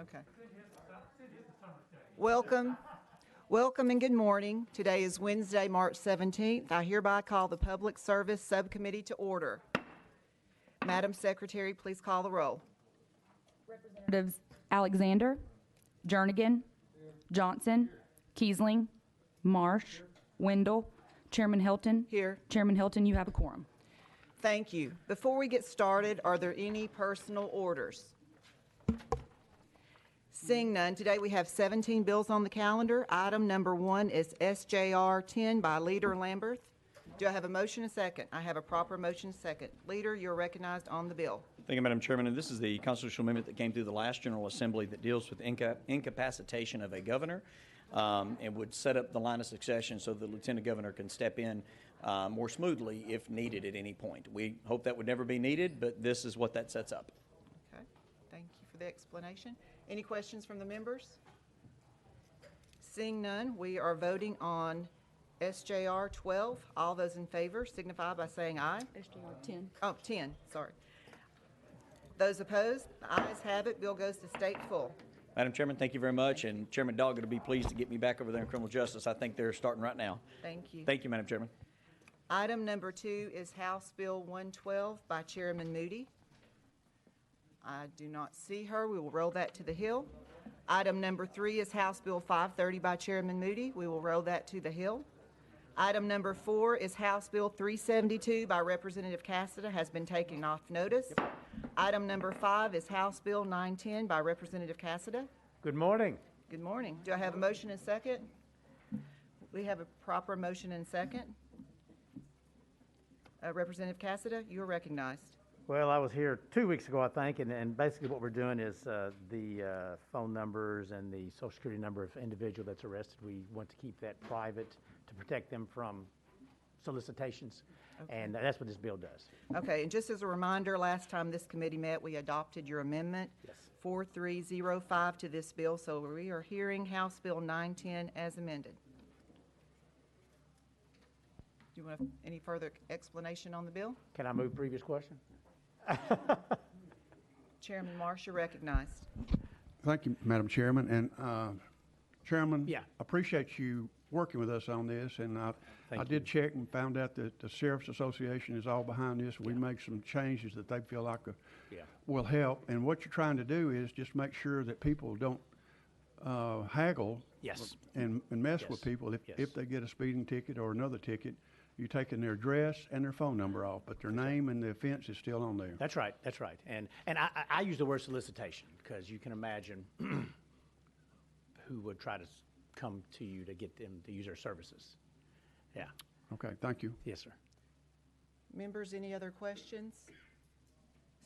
Okay. Welcome. Welcome and good morning. Today is Wednesday, March 17th. I hereby call the Public Service Subcommittee to order. Madam Secretary, please call the roll. Representatives Alexander, Jernigan, Johnson, Kiesling, Marsh, Wendell, Chairman Hilton. Here. Chairman Hilton, you have a quorum. Thank you. Before we get started, are there any personal orders? Seeing none, today we have 17 bills on the calendar. Item number 1 is SJR 10 by Leader Lamberth. Do I have a motion and a second? I have a proper motion and second. Leader, you're recognized on the bill. Thank you, Madam Chairman. And this is the constitutional amendment that came through the last General Assembly that deals with incapacitation of a governor and would set up the line of succession so the lieutenant governor can step in more smoothly if needed at any point. We hope that would never be needed, but this is what that sets up. Okay. Thank you for the explanation. Any questions from the members? Seeing none, we are voting on SJR 12. All those in favor signify by saying aye. SJR 10. Oh, 10, sorry. Those opposed, the ayes have it. Bill goes to state full. Madam Chairman, thank you very much. And Chairman Doggett will be pleased to get me back over there in criminal justice. I think they're starting right now. Thank you. Thank you, Madam Chairman. Item number 2 is House Bill 112 by Chairman Moody. I do not see her. We will roll that to the Hill. Item number 3 is House Bill 530 by Chairman Moody. We will roll that to the Hill. Item number 4 is House Bill 372 by Representative Cassida, has been taken off notice. Item number 5 is House Bill 910 by Representative Cassida. Good morning. Good morning. Do I have a motion and second? We have a proper motion and second. Representative Cassida, you are recognized. Well, I was here 2 weeks ago, I think, and basically what we're doing is the phone numbers and the social security number of individual that's arrested. We want to keep that private to protect them from solicitations, okay. And that's what this bill does. Okay, and just as a reminder, last time this committee met, we adopted your amendment, yes, 4305 to this bill, so we are hearing House Bill 910 as amended. Do you want any further explanation on the bill? Can I move previous question? Chairman Marsh, you're recognized. Thank you, Madam Chairman. And Chairman, yeah, appreciate you working with us on this. And I did check and found out that the Sheriff's Association is all behind this. We make some changes that they feel like will help. And what you're trying to do is just make sure that people don't haggle, yes, and mess, yes, with people if they get a speeding ticket or another ticket. You're taking their address and their phone number off, but their name and the offense is still on there. That's right. That's right. And I use the word solicitation because you can imagine who would try to come to you to get them to use our services. Yeah. Okay. Thank you. Yes, sir. Members, any other questions?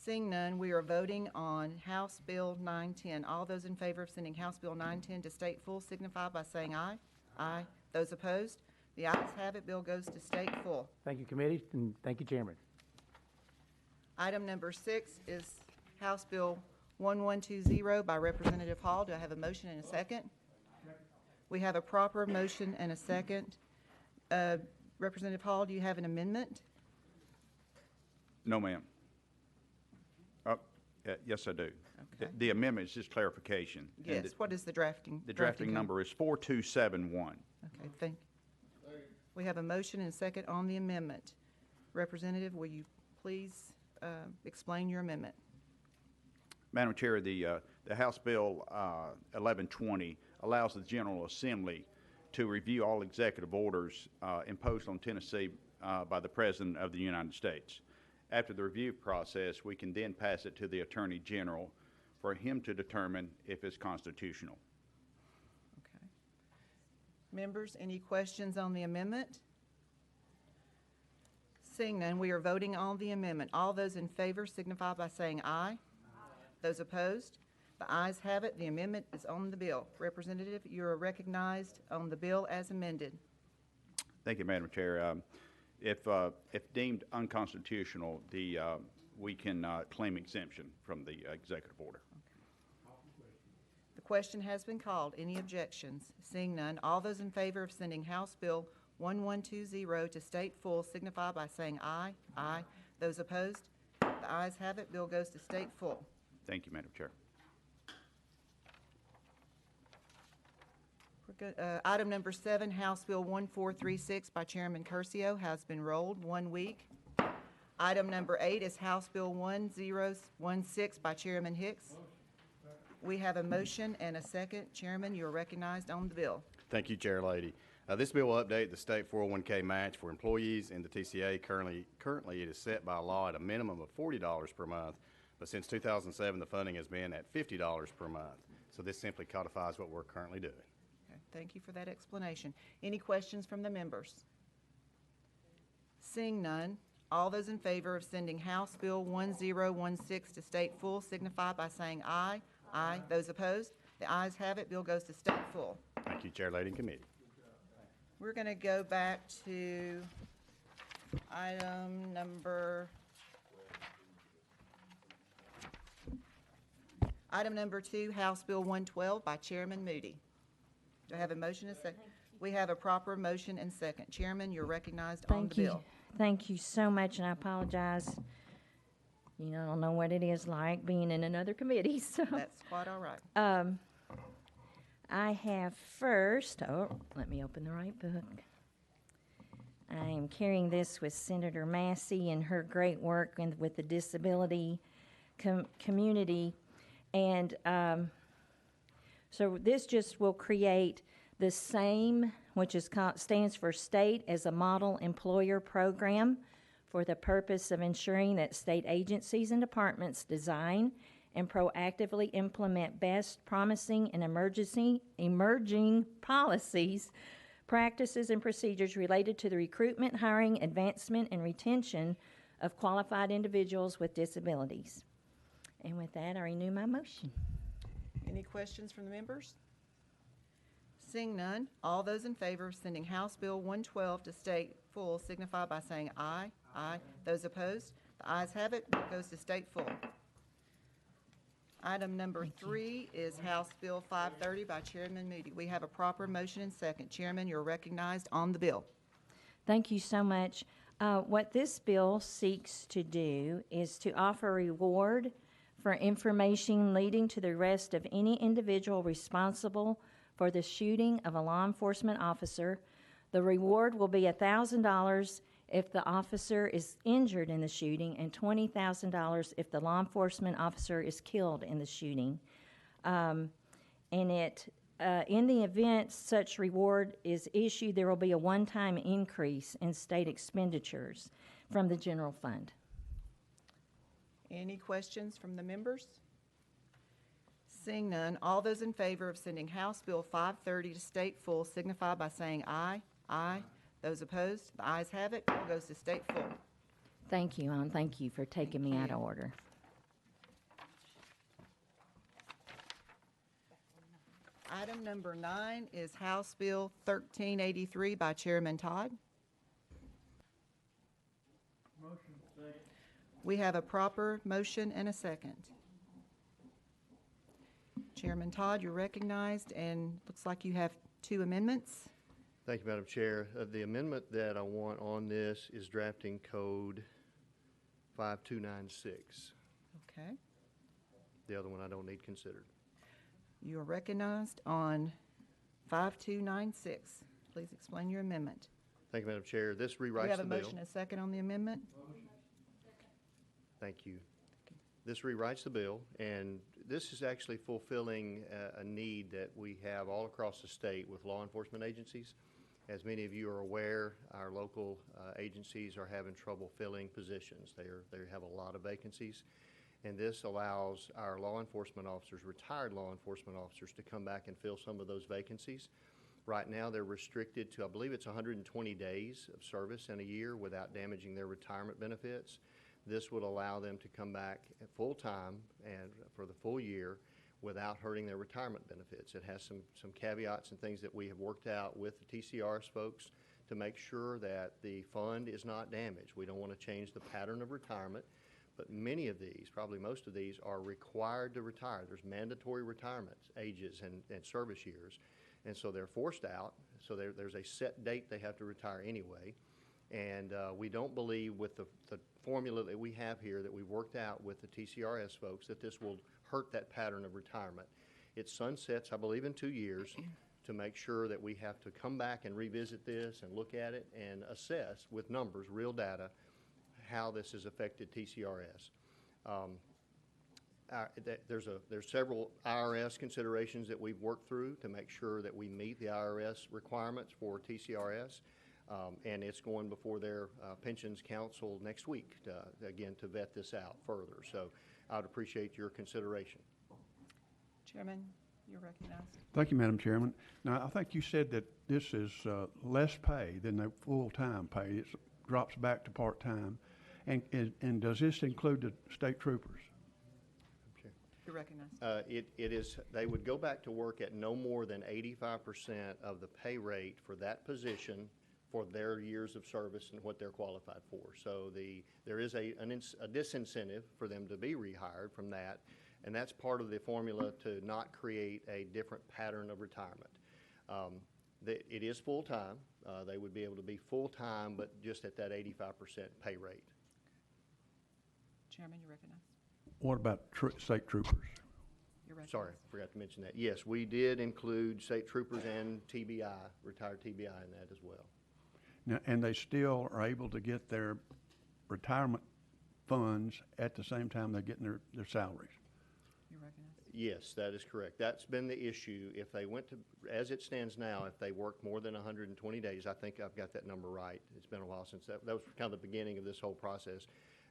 Seeing none, we are voting on House Bill 910. All those in favor of sending House Bill 910 to state full signify by saying aye. Aye. Those opposed? The ayes have it. Bill goes to state full. Thank you, committee, and thank you, Chairman. Item number 6 is House Bill 1120 by Representative Hall. Do I have a motion and a second? We have a proper motion and a second. Representative Hall, do you have an amendment? No, ma'am. Yes, I do. Okay. The amendment is just clarification. Yes. What is the drafting? The drafting number is 4271. Okay, thank you. We have a motion and a second on the amendment. Representative, will you please explain your amendment? Madam Chair, the House Bill 1120 allows the General Assembly to review all executive orders imposed on Tennessee by the President of the United States. After the review process, we can then pass it to the Attorney General for him to determine if it's constitutional. Members, any questions on the amendment? Seeing none, we are voting on the amendment. All those in favor signify by saying aye. Aye. Those opposed? The ayes have it. The amendment is on the bill. Representative, you are recognized on the bill as amended. Thank you, Madam Chair. If deemed unconstitutional, we can claim exemption from the executive order. The question has been called. Any objections? Seeing none, all those in favor of sending House Bill 1120 to state full signify by saying aye. Aye. Those opposed? The ayes have it. Bill goes to state full. Thank you, Madam Chair. Item number 7, House Bill 1436 by Chairman Curcio has been rolled 1 week. Item number 8 is House Bill 1016 by Chairman Hicks. We have a motion and a second. Chairman, you are recognized on the bill. Thank you, Chair Lady. This bill will update the state 401K match for employees in the TCA. Currently, it is set by law at a minimum of $40 per month, but since 2007, the funding has been at $50 per month. So this simply codifies what we're currently doing. Okay, thank you for that explanation. Any questions from the members? Seeing none, all those in favor of sending House Bill 1016 to state full signify by saying aye. Aye. Those opposed? The ayes have it. Bill goes to state full. Thank you, Chair Lady and Committee. We're going to go back to item number 2, House Bill 112 by Chairman Moody. Do I have a motion and a second? We have a proper motion and second. Chairman, you're recognized on the bill. Thank you so much, and I apologize. You know, I don't know what it is like being in another committee, so. That's quite all right. I have first, let me open the right book. I am carrying this with Senator Massey and her great work with the disability community. And so this just will create the same, which stands for State as a Model Employer Program, for the purpose of ensuring that state agencies and departments design and proactively implement best, promising, and emerging policies, practices, and procedures related to the recruitment, hiring, advancement, and retention of qualified individuals with disabilities. And with that, I renew my motion. Any questions from the members? Seeing none, all those in favor of sending House Bill 112 to state full signify by saying aye. Aye. Those opposed? The ayes have it. It goes to state full. Item number 3 is House Bill 530 by Chairman Moody. We have a proper motion and second. Chairman, you're recognized on the bill. Thank you so much. What this bill seeks to do is to offer reward for information leading to the arrest of any individual responsible for the shooting of a law enforcement officer. The reward will be $1,000 if the officer is injured in the shooting and $20,000 if the law enforcement officer is killed in the shooting. In the event such reward is issued, there will be a one-time increase in state expenditures from the general fund. Any questions from the members? Seeing none, all those in favor of sending House Bill 530 to state full signify by saying aye. Aye. Those opposed? The ayes have it. Bill goes to state full. Thank you, and thank you for taking me out of order. Item number 9 is House Bill 1383 by Chairman Todd. We have a proper motion and a second. Chairman Todd, you're recognized, and looks like you have 2 amendments. Thank you, Madam Chair. The amendment that I want on this is drafting code 5296. Okay. The other one I don't need considered. You are recognized on 5296. Please explain your amendment. Thank you, Madam Chair. This We rewrites have the a bill. motion and a second on the amendment. Thank you. This rewrites the bill, and this is actually fulfilling a need that we have all across the state with law enforcement agencies. As many of you are aware, our local agencies are having trouble filling positions. They have a lot of vacancies, and this allows our law enforcement officers, retired law enforcement officers, to come back and fill some of those vacancies. Right now, they're restricted to, I believe it's 120 days of service in a year without damaging their retirement benefits. This would allow them to come back at full time and for the full year without hurting their retirement benefits. It has some caveats and things that we have worked out with the TCRS folks to make sure that the fund is not damaged. We don't want to change the pattern of retirement, but many of these, probably most of these, are required to retire. There's mandatory retirement ages and service years, and so they're forced out. So there's a set date they have to retire anyway. And we don't believe with the formula that we have here that we've worked out with the TCRS folks that this will hurt that pattern of retirement. It sunsets, I believe, in 2 years to make sure that we have to come back and revisit this and look at it and assess with numbers, real data, how this has affected TCRS. There's several IRS considerations that we've worked through to make sure that we meet the IRS requirements for TCRS. And it's going before their pensions council next week, again, to vet this out further. So I'd appreciate your consideration. Chairman, you're recognized. Thank you, Madam Chairman. Now, I think you said that this is less pay than the full-time pay. It drops back to part-time. And does this include the state troopers? Okay. You're recognized. It is, they would go back to work at no more than 85% of the pay rate for that position for their years of service and what they're qualified for. So there is a disincentive for them to be rehired from that, and that's part of the formula to not create a different pattern of retirement. It is full-time. They would be able to be full-time, but just at that 85% pay rate. Chairman, you're recognized. What about state troopers? You're recognized. Sorry, forgot to mention that. Yes, we did include state troopers and TBI, retired TBI in that as well. Now, and they still are able to get their retirement funds at the same time they're getting their salaries? You're recognized. Yes, that is correct. That's been the issue. If they went to, as it stands now, if they work more than 120 days, I think I've got that number right. It's been a while since that was kind of the beginning of this whole process.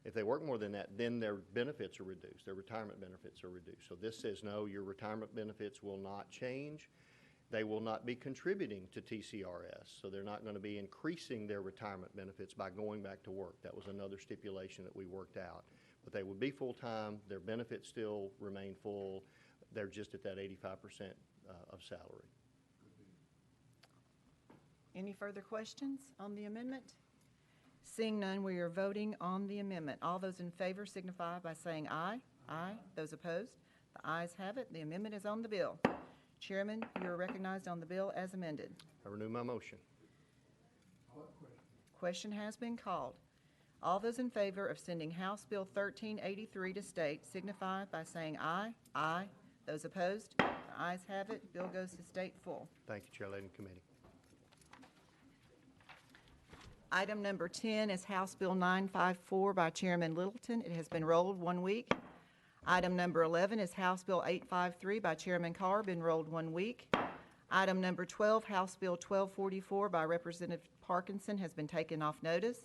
If they work more than that, then their benefits are reduced. Their retirement benefits are reduced. So this says, no, your retirement benefits will not change. They will not be contributing to TCRS. So they're not going to be increasing their retirement benefits by going back to work. That was another stipulation that we worked out. But they would be full-time. Their benefits still remain full. They're just at that 85% of salary. Any further questions on the amendment? Seeing none, we are voting on the amendment. All those in favor signify by saying aye. Aye. Those opposed? The ayes have it. The amendment is on the bill. Chairman, you are recognized on the bill as amended. I renew my motion. Question has been called. All those in favor of sending House Bill 1383 to state signify by saying aye. Aye. Those opposed? The ayes have it. Bill goes to state full. Thank you, Chair, Lady, and Committee. Item number 10 is House Bill 954 by Chairman Littleton. It has been rolled 1 week. Item number 11 is House Bill 853 by Chairman Carr, been rolled 1 week. Item number 12, House Bill 1244 by Representative Parkinson, has been taken off notice.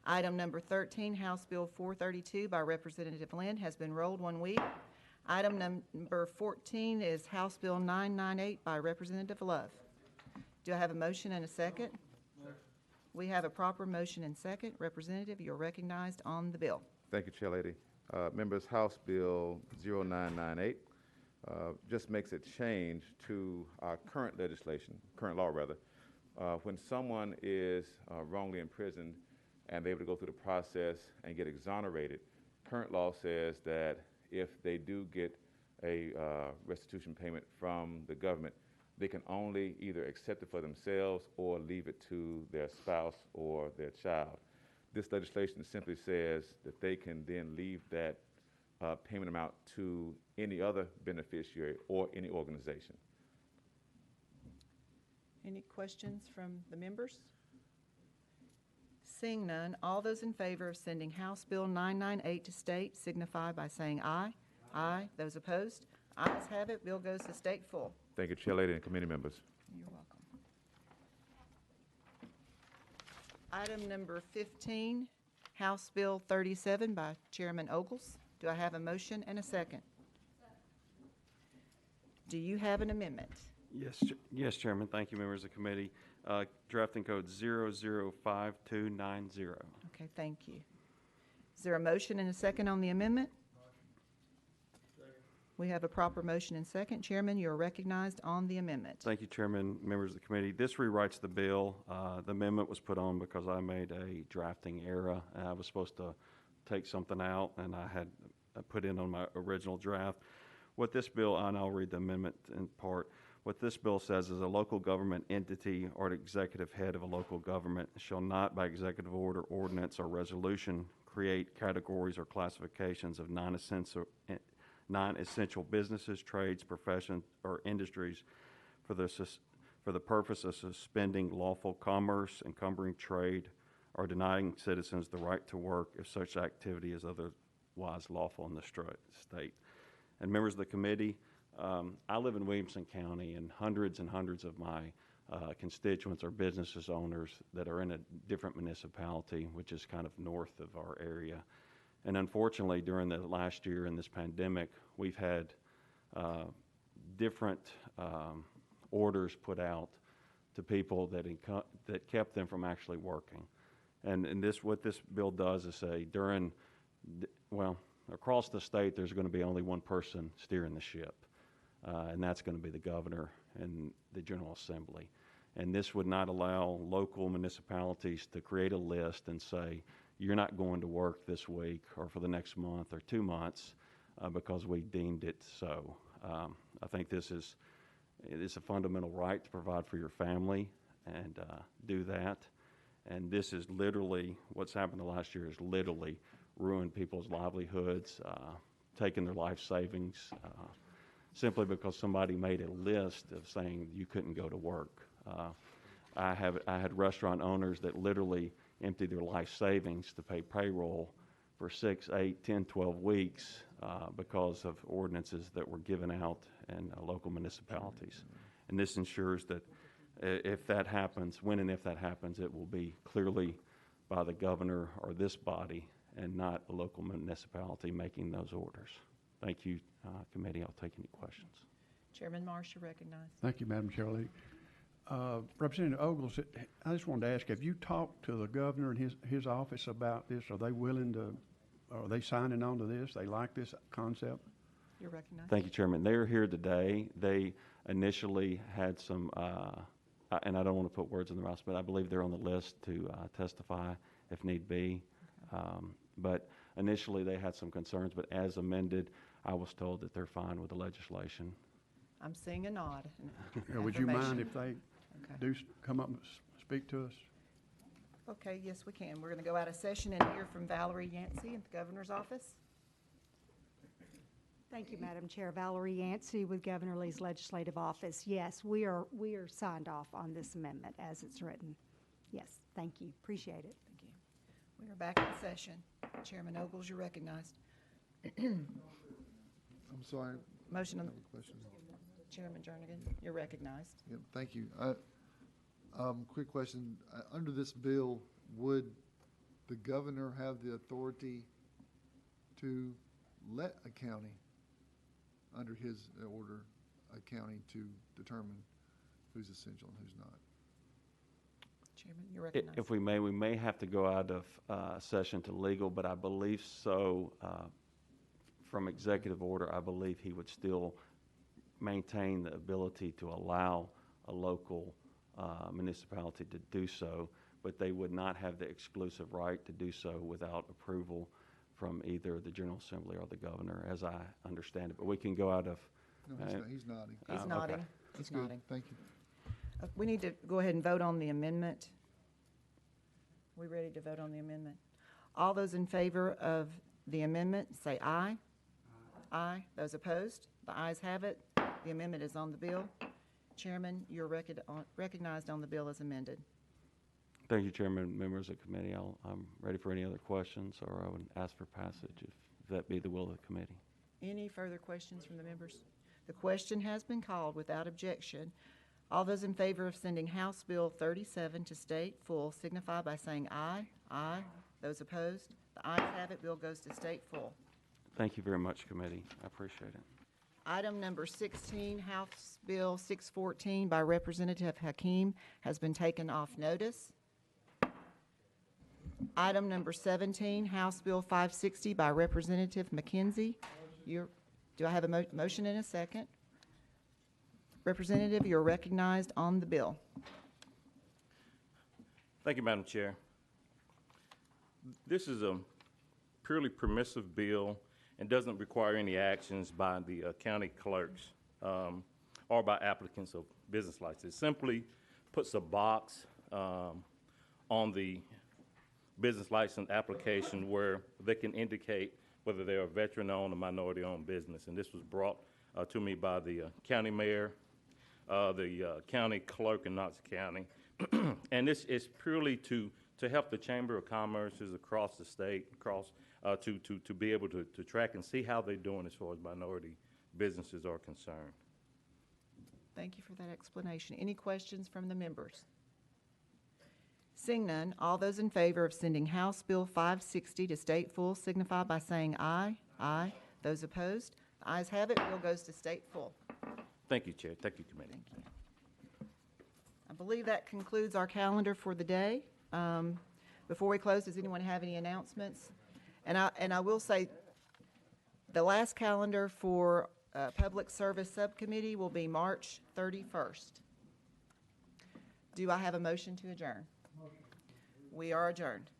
Item number 13, House Bill 432 by Representative Lynn, has been rolled 1 week. Item number 14 is House Bill 998 by Representative Love. Do I have a motion and a second? We have a proper motion and second. Representative, you're recognized on the bill. Thank you, Chair Lady. Members, House Bill 0998 just makes a change to our current legislation, current law rather. When someone is wrongly imprisoned and they're able to go through the process and get exonerated, current law says that if they do get a restitution payment from the government, they can only either accept it for themselves or leave it to their spouse or their child. This legislation simply says that they can then leave that payment amount to any other beneficiary or any organization. Any questions from the members? Seeing none, all those in favor of sending House Bill 998 to state signify by saying aye. Aye. Those opposed? Ayes have it. Bill goes to state full. Thank you, Chair Lady and committee members. You're welcome. Item number 15, House Bill 37 by Chairman Ogles. Do I have a motion and a second? Do you have an amendment? Yes, Chairman. Thank you, members of the committee. Drafting code 005290. Okay, thank you. Is there a motion and a second on the amendment? We have a proper motion and second. Chairman, you are recognized on the amendment. Thank you, Chairman, members of the committee. This rewrites the bill. The amendment was put on because I made a drafting error. I was supposed to take something out, and I had put in on my original draft. What this bill, and I'll read the amendment in part. What this bill says is a local government entity or the executive head of a local government shall not, by executive order, ordinance, or resolution, create categories or classifications of non-essential businesses, trades, professions, or industries for the for the purpose of suspending lawful commerce, encumbering trade, or denying citizens the right to work if such activity is otherwise lawful in the state. And members of the committee, I live in Williamson County, and hundreds of my constituents are businesses owners that are in a different municipality, which is kind of north of our area. And unfortunately, during the last year in this pandemic, we've had different orders put out to people that kept them from actually working. And what this bill does is say across the state, there's going to be only one person steering the ship, and that's going to be the governor and the General Assembly. And this would not allow local municipalities to create a list and say, you're not going to work this week or for the next month or 2 months because we deemed it so. I think it is a fundamental right to provide for your family and do that. And this is literally, what's happened the last year is literally ruined people's livelihoods, taken their life savings, simply because somebody made a list of saying you couldn't go to work. I had restaurant owners that literally emptied their life savings to pay payroll for 6, 8, 10, 12 weeks because of ordinances that were given out in local municipalities. And this ensures that if that happens, when and if that happens, it will be clearly by the governor or this body and not a local municipality making those orders. Thank you, committee. I'll take any questions. Chairman Marsh, you're recognized. Thank you, Madam Chair Lady. Representative Ogles, I just wanted to ask, have you talked to the governor and his office about this? Are they willing to, are they signing on to this? They like this concept? You're recognized. Thank you, Chairman. They are here today. They initially had some, and I don't want to put words in their mouths, but I believe they're on the list to testify if need be. But initially they had some concerns, but as amended, I was told that they're fine with the legislation. I'm seeing a nod. Would you mind if they Okay. come up and speak to us? Okay, yes, we can. We're going to go out of session and hear from Valerie Yancey at the governor's office. Thank you, Madam Chair. Valerie Yancey with Governor Lee's legislative office. Yes, we are signed off on this amendment as it's written. Yes, thank you. Appreciate it. Thank you. We are back in session. Chairman Ogles, you're recognized. I'm sorry. Motion I on have a question. Chairman Jernigan, you're recognized. Yeah, thank you. Quick question. Under this bill, would the governor have the authority to let a county, under his order, a county to determine who's essential and who's not? Chairman, you're recognized. If we may have to go out of session to legal, but I believe so. From executive order, I believe he would still maintain the ability to allow a local municipality to do so, but they would not have the exclusive right to do so without approval from either the General Assembly or the governor, as I understand it. But we can go out of. No, he's nodding. He's Okay. nodding. That's He's good. nodding. Thank you. We need to go ahead and vote on the amendment. We ready to vote on the amendment? All those in favor of the amendment, say aye. Aye. Those opposed? The ayes have it. The amendment is on the bill. Chairman, you're recognized on the bill as amended. Thank you, Chairman, members of the committee. I'm ready for any other questions, or I would ask for passage if that be the will of the committee. Any further questions from the members? The question has been called without objection. All those in favor of sending House Bill 37 to state full signify by saying aye. Aye. Those opposed? The ayes have it. Bill goes to state full. Thank you very much, committee. I appreciate it. Item number 16, House Bill 614 by Representative Hakeem has been taken off notice. Item number 17, House Bill 560 by Representative McKenzie. Do I have a motion and a second? Representative, you're recognized on the bill. Thank you, Madam Chair. This is a purely permissive bill and doesn't require any actions by the county clerks or by applicants of business licenses. It simply puts a box on the business license application where they can indicate whether they're a veteran-owned or minority-owned business. And this was brought to me by the county mayor the county clerk in Knox County. And this is purely to help the Chamber of Commerce's across the state, to be able to track and see how they're doing as far as minority businesses are concerned. Thank you for that explanation. Any questions from the members? Seeing none, all those in favor of sending House Bill 560 to state full signify by saying aye. Aye. Those opposed? The ayes have it. Bill goes to state full. Thank you, Chair. Thank you, Committee. Thank you. I believe that concludes our calendar for the day. Before we close, does anyone have any announcements? And I will say, the last calendar for Public Service Subcommittee will be March 31st. Do I have a motion to adjourn? We are adjourned.